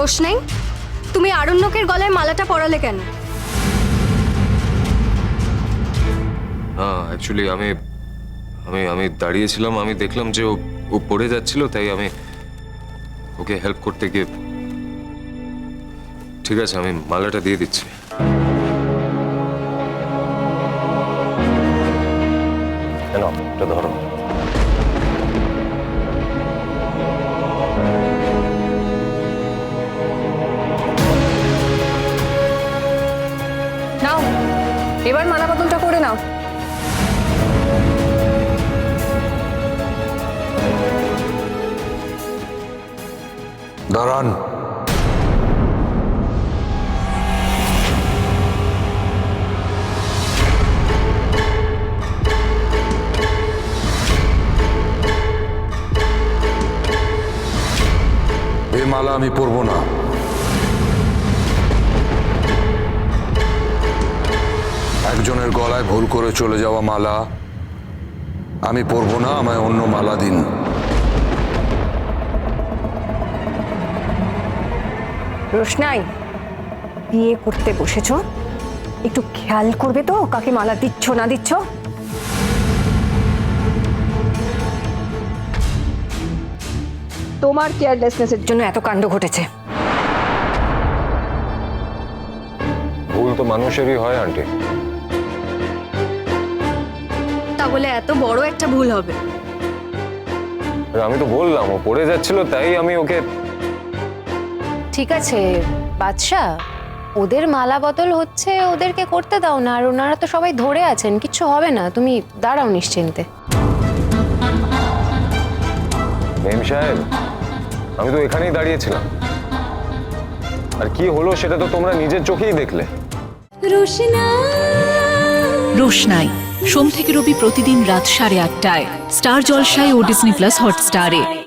রোশনাই, তুমি আরণ্যকের গলায় মালাটা পরালে কেন? অ্যাকচুয়ালি আমি আমি আমি দাঁড়িয়েছিলাম, আমি দেখলাম যে ও পড়ে যাচ্ছিল, তাই আমি ওকে হেল্প করতে গিয়ে। ঠিক আছে, আমি মালাটা দিয়ে দিচ্ছি। কেন এটা ধরো। নাও, এবার মালা বদলটা করে নাও। দাঁড়ান। এই মালা আমি পরব না। একজনের গলায় ভুল করে চলে যাওয়া মালা আমি পরব না, আমায় অন্য মালা দিন। রোশনাই, বিয়ে করতে বসেছো, একটু খেয়াল করবে তো কাকে মালা দিচ্ছ না দিচ্ছ। তোমার কেয়ারলেসনেসের জন্য এত কাণ্ড ঘটেছে। ভুল তো মানুষেরই হয় আন্টি। তা বলে এত বড় একটা ভুল হবে? আমি তো বললাম ও পড়ে যাচ্ছিল, তাই আমি ওকে। ঠিক আছে বাদশা, ওদের মালা বদল হচ্ছে, ওদেরকে করতে দাও না। আর ওনারা তো সবাই ধরে আছেন, কিচ্ছু হবে না, তুমি দাঁড়াও নিশ্চিন্তে। মেম সাহেব, আমি তো এখানেই দাঁড়িয়েছিলাম, আর কি হলো সেটা তো তোমরা নিজের চোখেই দেখলে। রোশনাই, সোম থেকে রবি প্রতিদিন রাত 8:30টায় স্টার জলসায় ও ডিজনি প্লাস হটস্টারে।